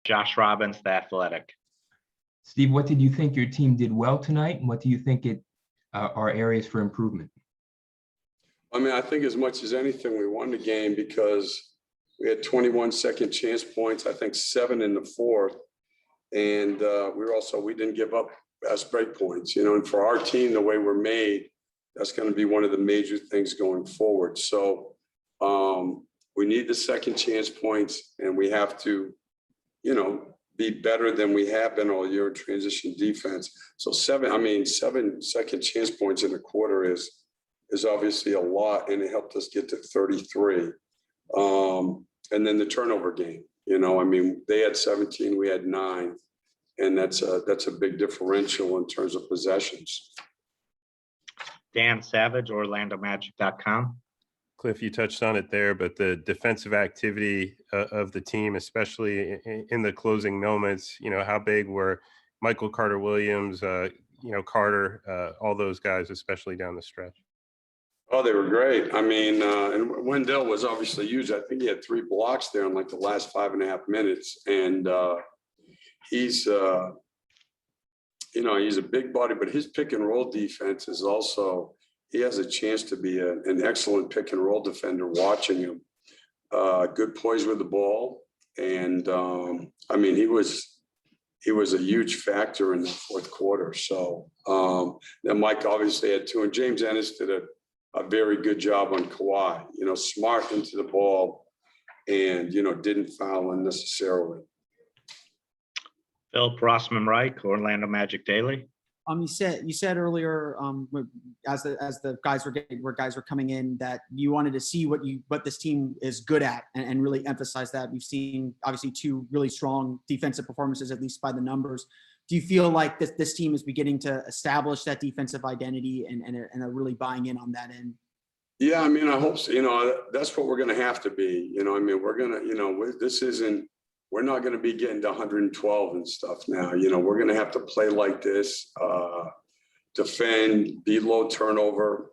Josh Robbins, The Athletic. Steve, what did you think your team did well tonight, and what do you think are areas for improvement? I mean, I think as much as anything, we won the game because we had 21 second chance points, I think 7 in the fourth. And we didn't give up fast break points, and for our team, the way we're made, that's going to be one of the major things going forward. So we need the second chance points, and we have to, be better than we have been all year in transition defense. So 7 second chance points in a quarter is obviously a lot, and it helped us get to 33. And then the turnover game, they had 17, we had 9, and that's a big differential in terms of possessions. Dan Savage, OrlandoMagic.com. Cliff, you touched on it there, but the defensive activity of the team, especially in the closing moments, how big were Michael Carter-Williams, Carter, all those guys, especially down the stretch? Oh, they were great. I mean, and Wendell was obviously huge. I think he had 3 blocks there in like the last 5.5 minutes. And he's a big body, but his pick and roll defense is also, he has a chance to be an excellent pick and roll defender watching him. Good poise with the ball. And he was a huge factor in the fourth quarter. So then Mike obviously had 2, and James Ennis did a very good job on Kawhi, smart into the ball and, didn't foul unnecessarily. Phil Rossman-Reich, Orlando Magic Daily. You said earlier, as the guys were coming in, that you wanted to see what this team is good at and really emphasize that. We've seen obviously 2 really strong defensive performances, at least by the numbers. Do you feel like this team is beginning to establish that defensive identity and are really buying in on that end? Yeah, I hope so. That's what we're going to have to be. We're going to, we're not going to be getting to 112 and stuff now. We're going to have to play like this, defend, be low turnover,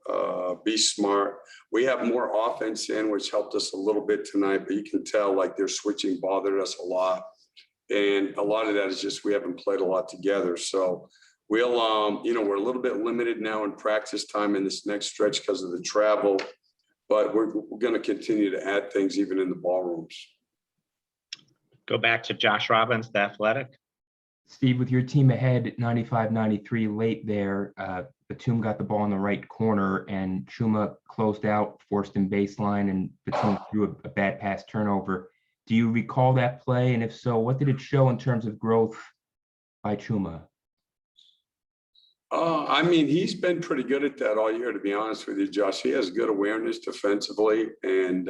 be smart. We have more offense in, which helped us a little bit tonight, but you can tell like their switching bothered us a lot. And a lot of that is just we haven't played a lot together. So we'll, we're a little bit limited now in practice time in this next stretch because of the travel, but we're going to continue to add things even in the ballrooms. Go back to Josh Robbins, The Athletic. Steve, with your team ahead at 95-93 late there, Batum got the ball in the right corner and Chuma closed out, forced him baseline, and Batum threw a bad pass turnover. Do you recall that play? And if so, what did it show in terms of growth by Chuma? He's been pretty good at that all year, to be honest with you, Josh. He has good awareness defensively. And,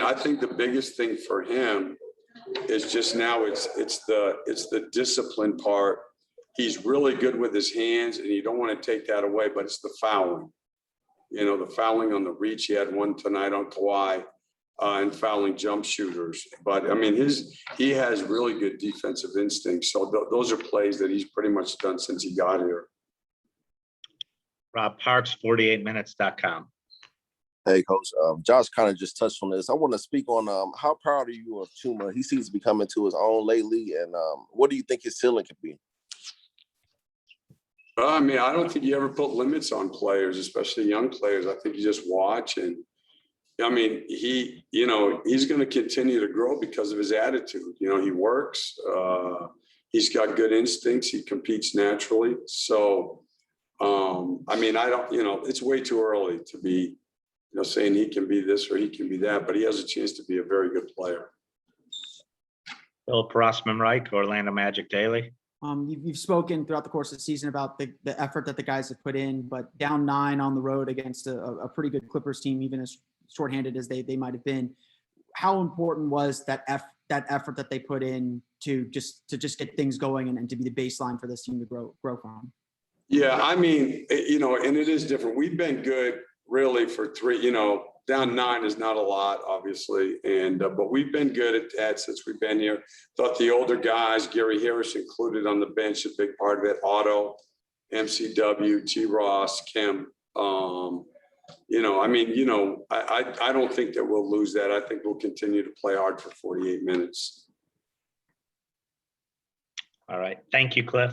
I think the biggest thing for him is just now it's the discipline part. He's really good with his hands, and you don't want to take that away, but it's the fouling. The fouling on the reach. He had one tonight on Kawhi, and fouling jump shooters. But he has really good defensive instincts. So those are plays that he's pretty much done since he got here. Rob Parks, 48minutes.com. Hey, Coach. Josh kind of just touched on this. I want to speak on how proud are you of Chuma? He seems to be coming to his own lately. And what do you think his ceiling could be? I don't think you ever put limits on players, especially young players. I think you just watch. And he's going to continue to grow because of his attitude. He works. He's got good instincts. He competes naturally. So, it's way too early to be saying he can be this or he can be that, but he has a chance to be a very good player. Philip Rossman-Reich, Orlando Magic Daily. You've spoken throughout the course of the season about the effort that the guys have put in, but down 9 on the road against a pretty good Clippers team, even as shorthanded as they might have been. How important was that effort that they put in to just get things going and to be the baseline for this team to grow from? Yeah, and it is different. We've been good really for 3, down 9 is not a lot, obviously. And, but we've been good at that since we've been here. Thought the older guys, Gary Harris included on the bench, a big part of it, Otto, MCW, T. Ross, Kim, I don't think that we'll lose that. I think we'll continue to play hard for 48 minutes. All right. Thank you, Cliff.